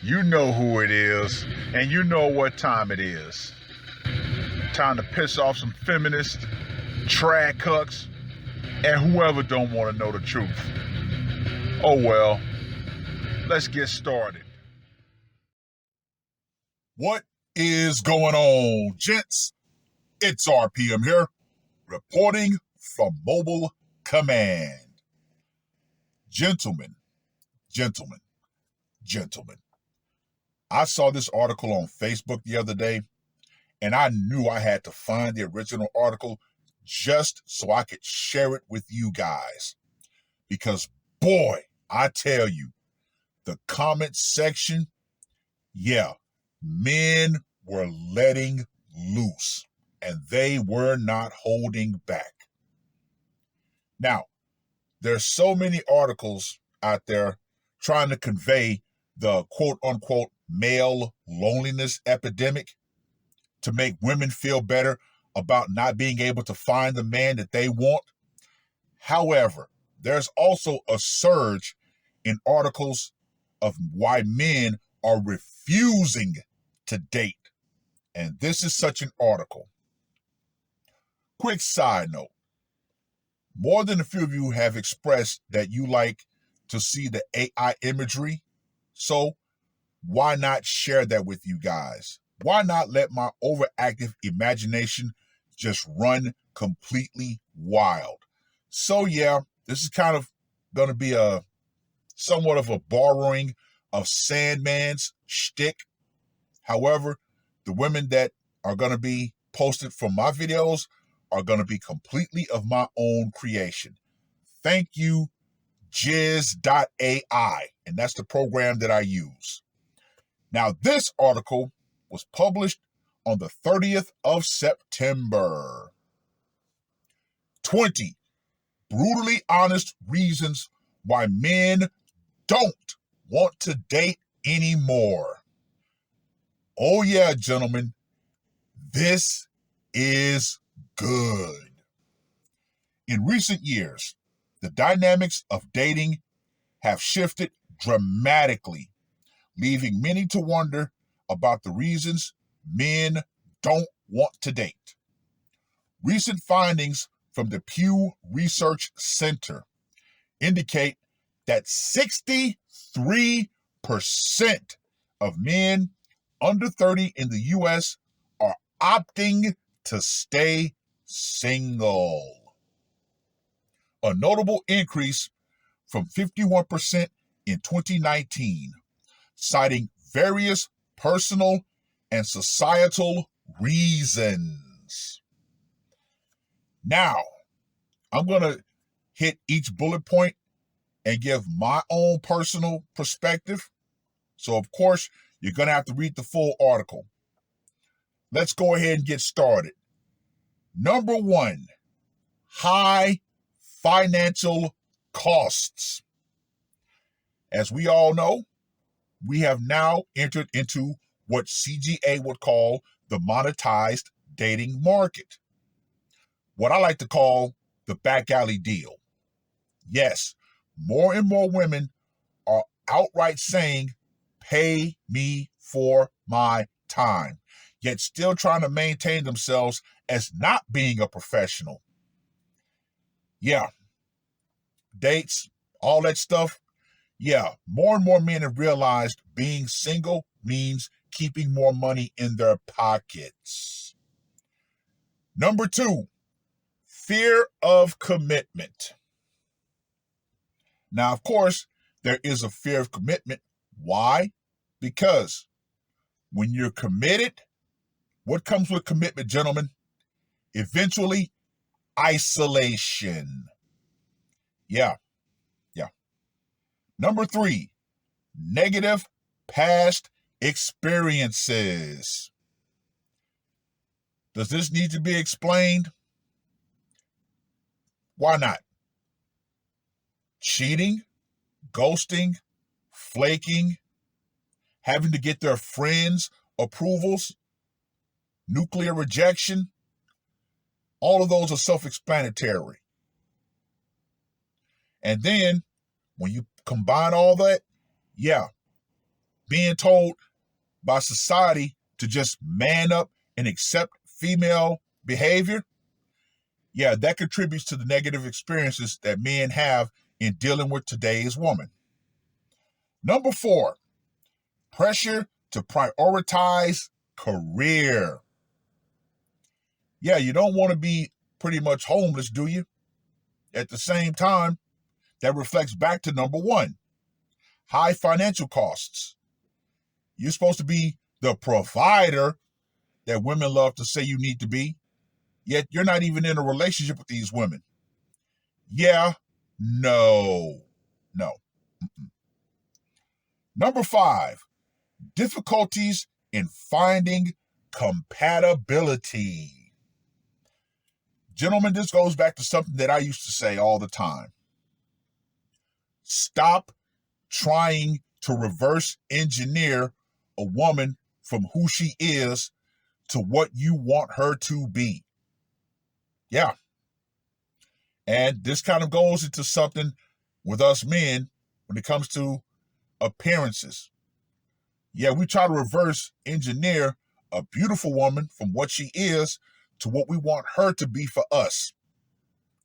You know who it is, and you know what time it is. Time to piss off some feminists, trad cucks, and whoever don't want to know the truth. Oh well, let's get started. What is going on, gents? It's R.P.M here, reporting from Mobile Command. Gentlemen, I saw this article on Facebook the other day, and I knew I had to find the original article just so I could share it with you guys. Because, boy, I tell you, the comment section, men were letting loose, and they were not holding back. Now, there's so many articles out there trying to convey the quote-unquote male loneliness epidemic to make women feel better about not being able to find the man that they want. However, there's also a surge in articles of why men are refusing to date. And this is such an article. Quick side note. More than a few of you have expressed that you like to see the AI imagery. So why not share that with you guys? Why not let my overactive imagination just run completely wild? So this is kind of going to be somewhat of a borrowing of Sandman's shtick. However, the women that are going to be posted from my videos are going to be completely of my own creation. Thank you, Jizz.ai, and that's the program that I use. Now, this article was published on the 30th of September. 20 brutally honest reasons why men don't want to date anymore. Oh yeah, gentlemen, this is good. In recent years, the dynamics of dating have shifted dramatically, leaving many to wonder about the reasons men don't want to date. Recent findings from the Pew Research Center indicate that 63% of men under 30 in the U.S. are opting to stay single. A notable increase from 51% in 2019, citing various personal and societal reasons. Now, I'm going to hit each bullet point and give my own personal perspective. So, of course, you're going to have to read the full article. Let's go ahead and get started. Number 1, high financial costs. As we all know, we have now entered into what CGA would call the monetized dating market. What I like to call the back alley deal. Yes, more and more women are outright saying, pay me for my time, yet still trying to maintain themselves as not being a professional. Dates, all that stuff. More and more men have realized being single means keeping more money in their pockets. Number 2, fear of commitment. Now, of course, there is a fear of commitment. Why? Because when you're committed, what comes with commitment, gentlemen? Eventually, isolation. Number 3, negative past experiences. Does this need to be explained? Why not? Cheating, ghosting, flaking, having to get their friends' approvals, nuclear rejection, all of those are self-explanatory. And then when you combine all that, Yeah, being told by society to just man up and accept female behavior, yeah, that contributes to the negative experiences that men have in dealing with today's woman. Number 4, pressure to prioritize career. Yeah, you don't want to be pretty much homeless, do you? At the same time, that reflects back to number 1, high financial costs. You're supposed to be the provider that women love to say you need to be, yet you're not even in a relationship with these women. Yeah, no. Number 5, difficulties in finding compatibility. Gentlemen, this goes back to something that I used to say all the time. Stop trying to reverse engineer a woman from who she is to what you want her to be. Yeah. And this kind of goes into something with us men when it comes to appearances. Yeah, we try to reverse engineer a beautiful woman from what she is to what we want her to be for us.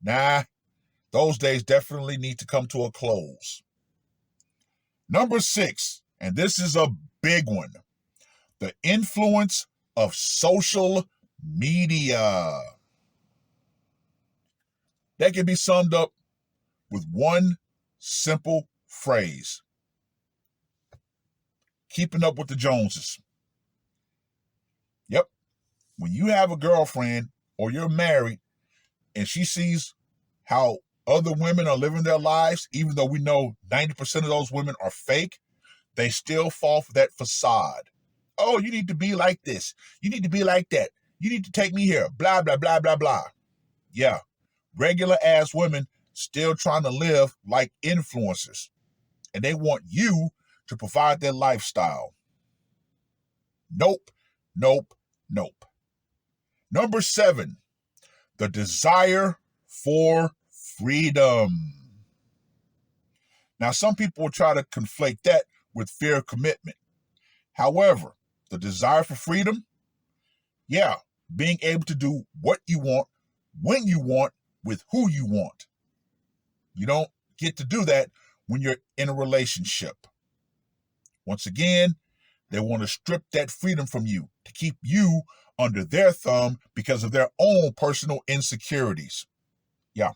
Nah, those days definitely need to come to a close. Number 6, and this is a big one, the influence of social media. That can be summed up with one simple phrase: keeping up with the Joneses. Yep. When you have a girlfriend or you're married and she sees how other women are living their lives, even though we know 90% of those women are fake, they still fall for that facade. Oh, you need to be like this. You need to be like that. You need to take me here. Blah, blah, blah, blah, blah. Yeah. Regular ass women still trying to live like influencers. And they want you to provide their lifestyle. Nope, nope, nope. Number 7, the desire for freedom. Now, some people will try to conflate that with fear of commitment. However, the desire for freedom, yeah, being able to do what you want, when you want, with who you want. You don't get to do that when you're in a relationship. Once again, they want to strip that freedom from you to keep you under their thumb because of their own personal insecurities. Yeah.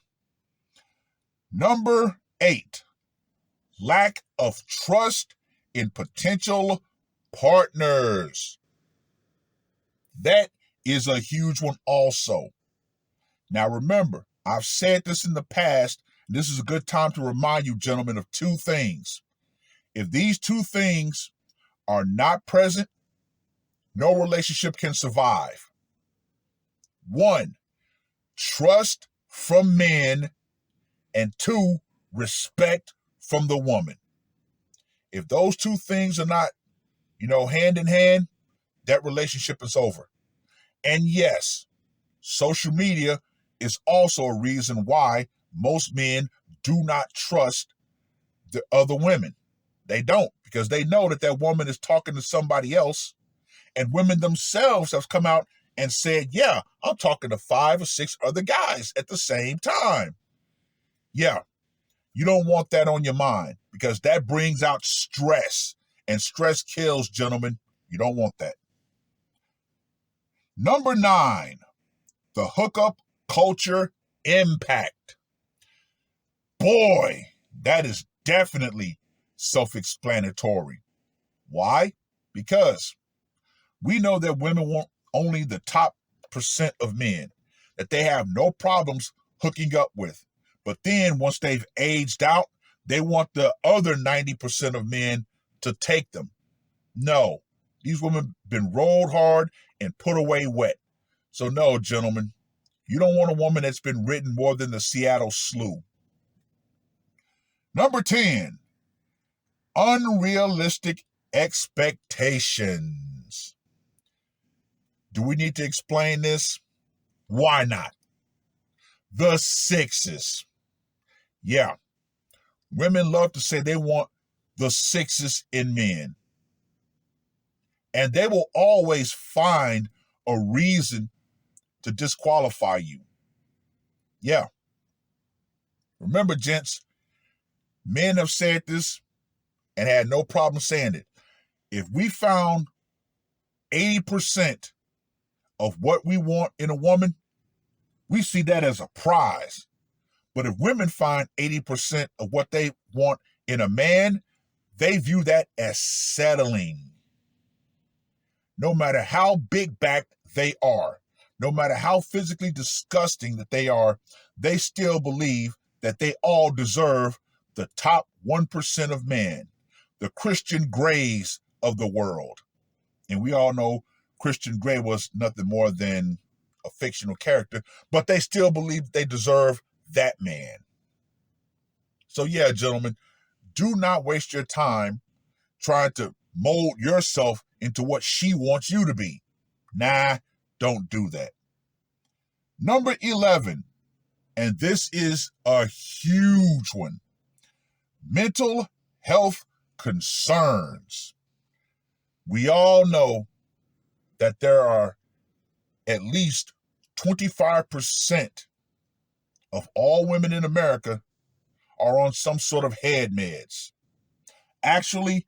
Number 8, lack of trust in potential partners. That is a huge one also. Now remember, I've said this in the past. This is a good time to remind you, gentlemen, of 2 things. If these 2 things are not present, no relationship can survive. 1, trust from men, and 2, respect from the woman. If those 2 things are not, hand in hand, that relationship is over. And yes, social media is also a reason why most men do not trust the other women. They don't, because they know that woman is talking to somebody else, and women themselves have come out and said, yeah, I'm talking to 5 or 6 other guys at the same time. Yeah, you don't want that on your mind because that brings out stress, and stress kills, gentlemen. You don't want that. Number 9, the hookup culture impact. Boy, that is definitely self-explanatory. Why? Because we know that women want only the top percent of men that they have no problems hooking up with. But then once they've aged out, they want the other 90% of men to take them. No, these women been rolled hard and put away wet. So no, gentlemen, you don't want a woman that's been ridden more than the Seattle Slew. Number 10, unrealistic expectations. Do we need to explain this? Why not? The 6s. Yeah. Women love to say they want the sixes in men. And they will always find a reason to disqualify you. Yeah. Remember, gents, men have said this and had no problem saying it. If we found 80% of what we want in a woman, we see that as a prize. But if women find 80% of what they want in a man, they view that as settling. No matter how big backed they are, no matter how physically disgusting that they are, they still believe that they all deserve the top 1% of men, the Christian Greys of the world. And we all know Christian Grey was nothing more than a fictional character, but they still believe they deserve that man. So yeah, gentlemen, do not waste your time trying to mold yourself into what she wants you to be. Nah, don't do that. Number 11, and this is a huge one, mental health concerns. We all know that there are at least 25% of all women in America are on some sort of head meds. Actually,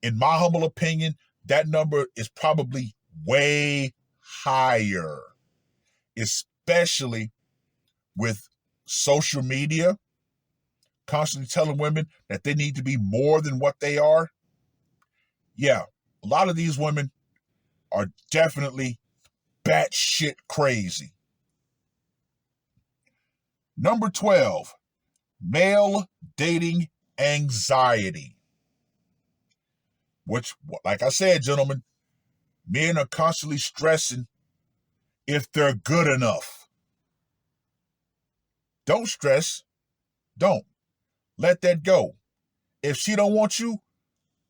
in my humble opinion, that number is probably way higher, especially with social media constantly telling women that they need to be more than what they are. Yeah, a lot of these women are definitely batshit crazy. Number 12, male dating anxiety. Which, like I said, gentlemen, men are constantly stressing if they're good enough. Don't stress. Don't. Let that go. If she don't want you,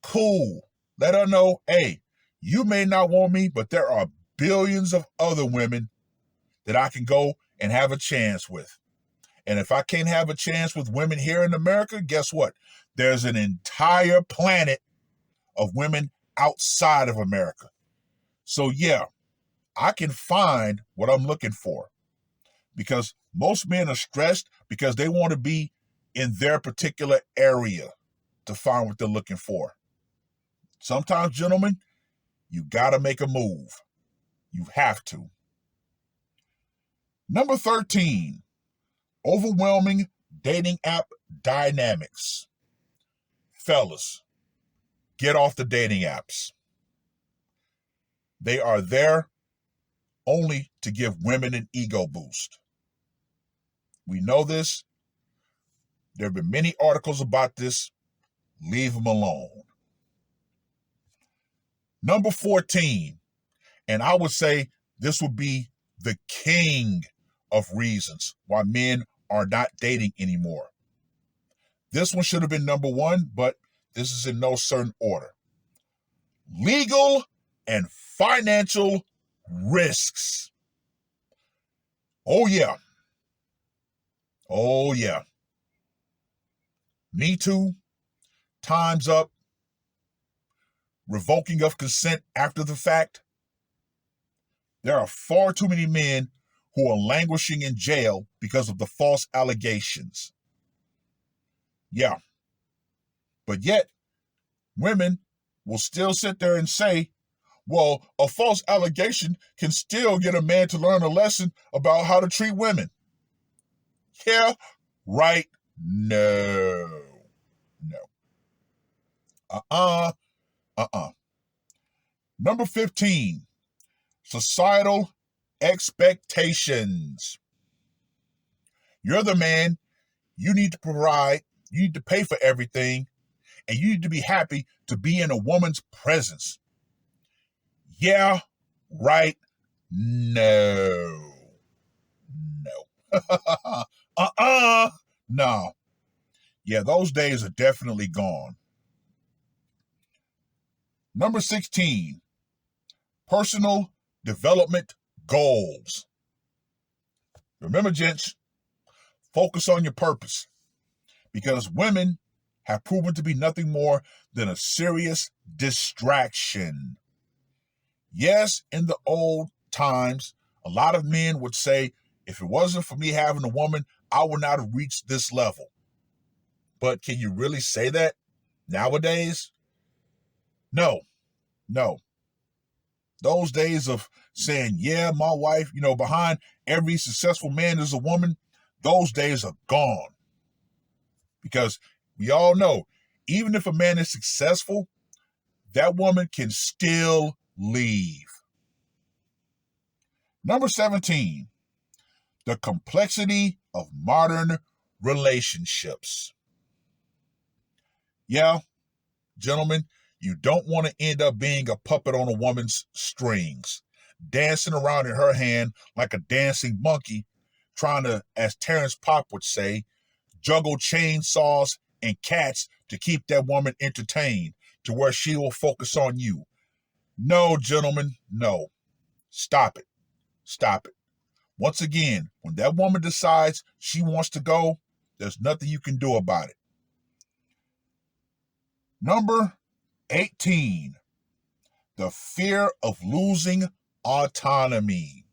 cool. Let her know, hey, you may not want me, but there are billions of other women that I can go and have a chance with. And if I can't have a chance with women here in America, guess what? There's an entire planet of women outside of America. So yeah, I can find what I'm looking for, because most men are stressed because they want to be in their particular area to find what they're looking for. Sometimes, gentlemen, you got to make a move. You have to. Number 13, overwhelming dating app dynamics. Fellas, get off the dating apps. They are there only to give women an ego boost. We know this. There have been many articles about this. Leave them alone. Number 14, and I would say this would be the king of reasons why men are not dating anymore. This one should have been number 1, but this is in no certain order. Legal and financial risks. Oh yeah. Oh yeah. Me Too, Time's Up, revoking of consent after the fact. There are far too many men who are languishing in jail because of the false allegations. Yeah. But yet, women will still sit there and say, well, a false allegation can still get a man to learn a lesson about how to treat women. Yeah, right? No. Number 15, societal expectations. You're the man. You need to provide. You need to pay for everything. And you need to be happy to be in a woman's presence. Yeah, right? No. No. Yeah, those days are definitely gone. Number 16, personal development goals. Remember, gents, focus on your purpose, because women have proven to be nothing more than a serious distraction. Yes, in the old times, a lot of men would say, if it wasn't for me having a woman, I would not have reached this level. But can you really say that nowadays? No, no. Those days of saying, yeah, my wife, behind every successful man is a woman, those days are gone. Because we all know, even if a man is successful, that woman can still leave. Number 17, the complexity of modern relationships. Yeah, gentlemen, you don't want to end up being a puppet on a woman's strings, dancing around in her hand like a dancing monkey, trying to, as Terrence Popp would say, juggle chainsaws and cats to keep that woman entertained to where she will focus on you. No, gentlemen, no. Stop it. Stop it. Once again, when that woman decides she wants to go, there's nothing you can do about it. Number 18, the fear of losing autonomy,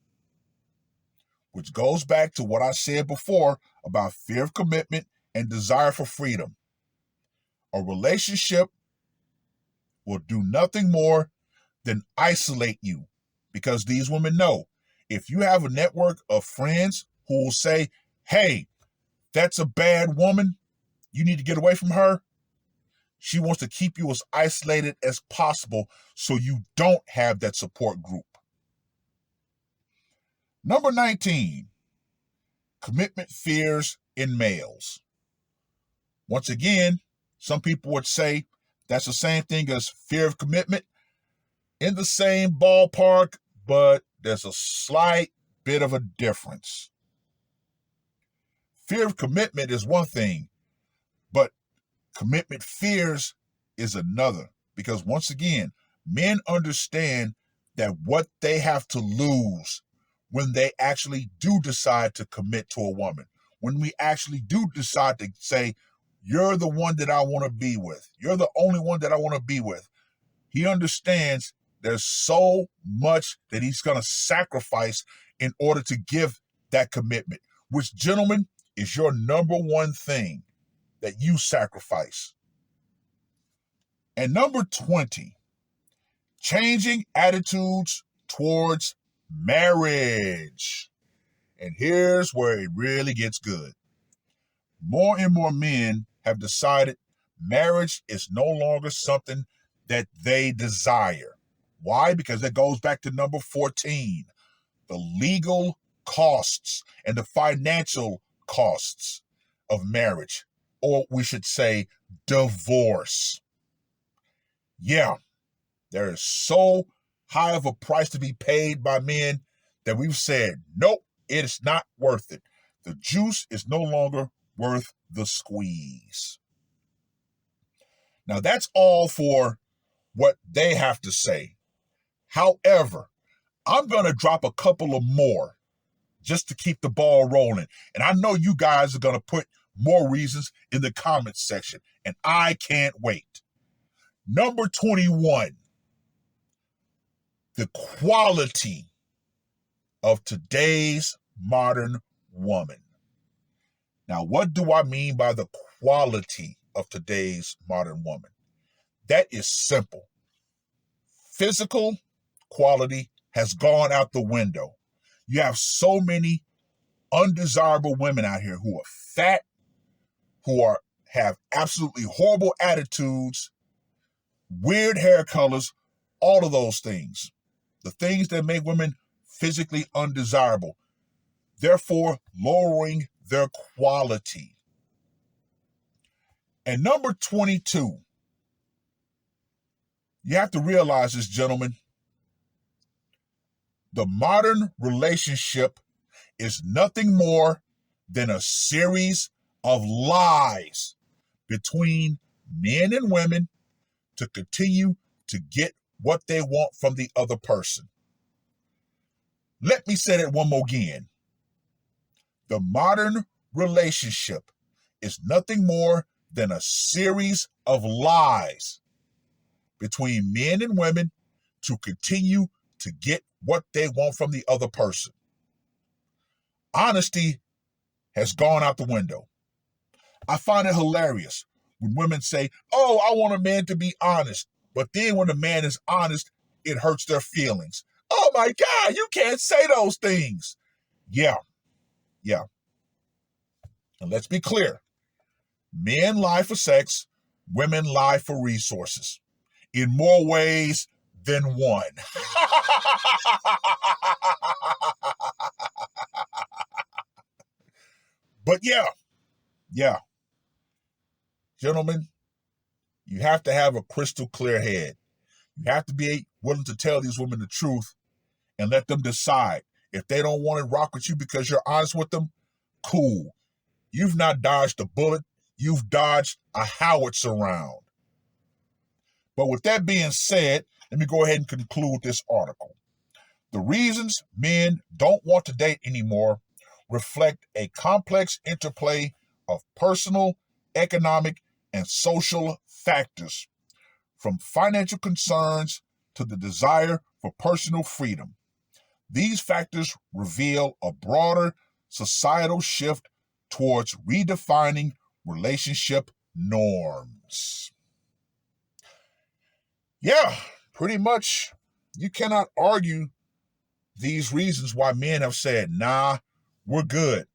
which goes back to what I said before about fear of commitment and desire for freedom. A relationship will do nothing more than isolate you, because these women know if you have a network of friends who will say, hey, that's a bad woman, you need to get away from her, she wants to keep you as isolated as possible so you don't have that support group. Number 19, commitment fears in males. Once again, some people would say that's the same thing as fear of commitment. In the same ballpark, but there's a slight bit of a difference. Fear of commitment is one thing, but commitment fears is another. Because once again, men understand that what they have to lose when they actually do decide to commit to a woman, when we actually do decide to say, you're the one that I want to be with, you're the only one that I want to be with, he understands there's so much that he's going to sacrifice in order to give that commitment, which, gentlemen, is your number one thing that you sacrifice. And number 20, changing attitudes towards marriage. And here's where it really gets good. More and more men have decided marriage is no longer something that they desire. Why? Because that goes back to number 14, the legal costs and the financial costs of marriage, or we should say divorce. Yeah, there is so high of a price to be paid by men that we've said, nope, it's not worth it. The juice is no longer worth the squeeze. Now, that's all for what they have to say. However, I'm going to drop a couple of more just to keep the ball rolling. And I know you guys are going to put more reasons in the comments section, and I can't wait. Number 21, the quality of today's modern woman. Now, what do I mean by the quality of today's modern woman? That is simple. Physical quality has gone out the window. You have so many undesirable women out here who are fat, who have absolutely horrible attitudes, weird hair colors, all of those things. The things that make women physically undesirable, therefore lowering their quality. And number 22, you have to realize this, gentlemen. The modern relationship is nothing more than a series of lies between men and women to continue to get what they want from the other person. Let me say that one more again. The modern relationship is nothing more than a series of lies between men and women to continue to get what they want from the other person. Honesty has gone out the window. I find it hilarious when women say, oh, I want a man to be honest. But then when a man is honest, it hurts their feelings. Oh my God, you can't say those things. Yeah. And let's be clear. Men lie for sex, women lie for resources. In more ways than one. But yeah. Gentlemen, you have to have a crystal clear head. You have to be willing to tell these women the truth and let them decide. If they don't want to rock with you because you're honest with them, cool. You've not dodged a bullet. You've dodged a howitzer round. But with that being said, let me go ahead and conclude this article. The reasons men don't want to date anymore reflect a complex interplay of personal, economic, and social factors, from financial concerns to the desire for personal freedom. These factors reveal a broader societal shift towards redefining relationship norms. Yeah, pretty much you cannot argue these reasons why men have said, nah, we're good.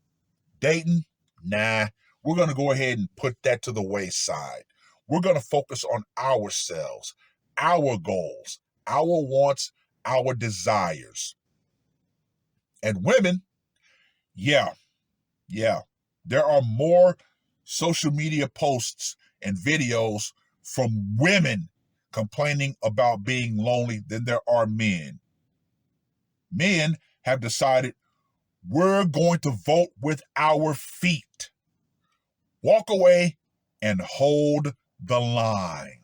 Dating, nah, we're going to go ahead and put that to the wayside. We're going to focus on ourselves, our goals, our wants, our desires. And women, yeah, there are more social media posts and videos from women complaining about being lonely than there are men. Men have decided we're going to vote with our feet. Walk away and hold the line.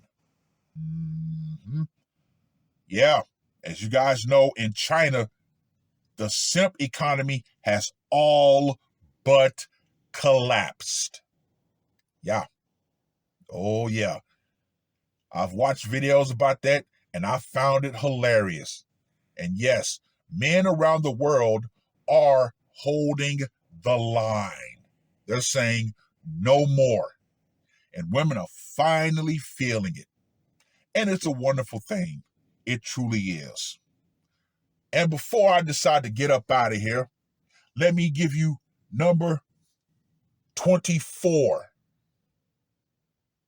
Yeah, as you guys know, in China, the simp economy has all but collapsed. Yeah. Oh, yeah. I've watched videos about that, and I found it hilarious. And yes, men around the world are holding the line. They're saying no more. And women are finally feeling it. And it's a wonderful thing. It truly is. And before I decide to get up out of here, let me give you number 24.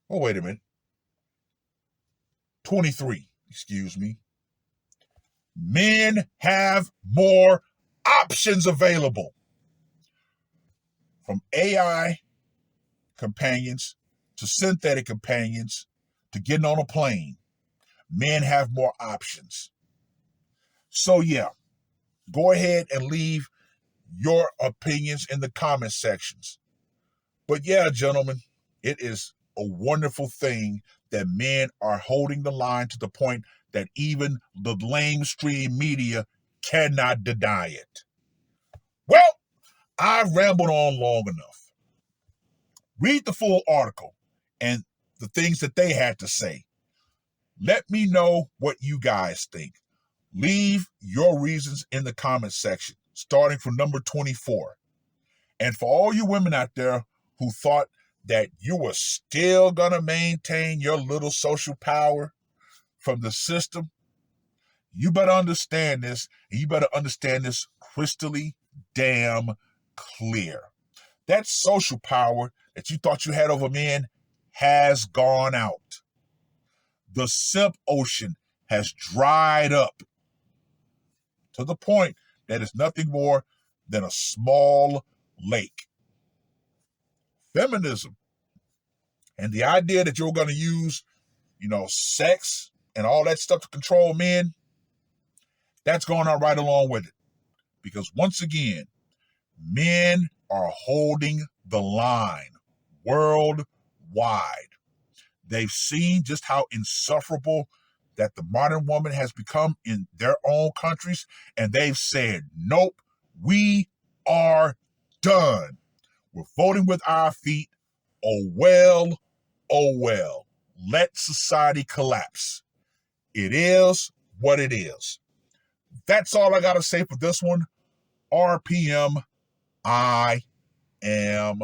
Oh, wait a minute. 23, excuse me. Men have more options available. From AI companions to synthetic companions to getting on a plane, men have more options. So yeah, go ahead and leave your opinions in the comment sections. But yeah, gentlemen, it is a wonderful thing that men are holding the line to the point that even the lamestream media cannot deny it. Well, I've rambled on long enough. Read the full article and the things that they had to say. Let me know what you guys think. Leave your reasons in the comment section, starting from number 24. And for all you women out there who thought that you were still going to maintain your little social power from the system, you better understand this, and you better understand this crystally damn clear. That social power that you thought you had over men has gone out. The simp ocean has dried up to the point that it's nothing more than a small lake. Feminism and the idea that you're going to use, sex and all that stuff to control men, that's going on right along with it. Because once again, men are holding the line worldwide. They've seen just how insufferable that the modern woman has become in their own countries, and they've said, nope, we are done. We're voting with our feet. Oh, well, oh well. Let society collapse. It is what it is. That's all I got to say for this one. RPM, I am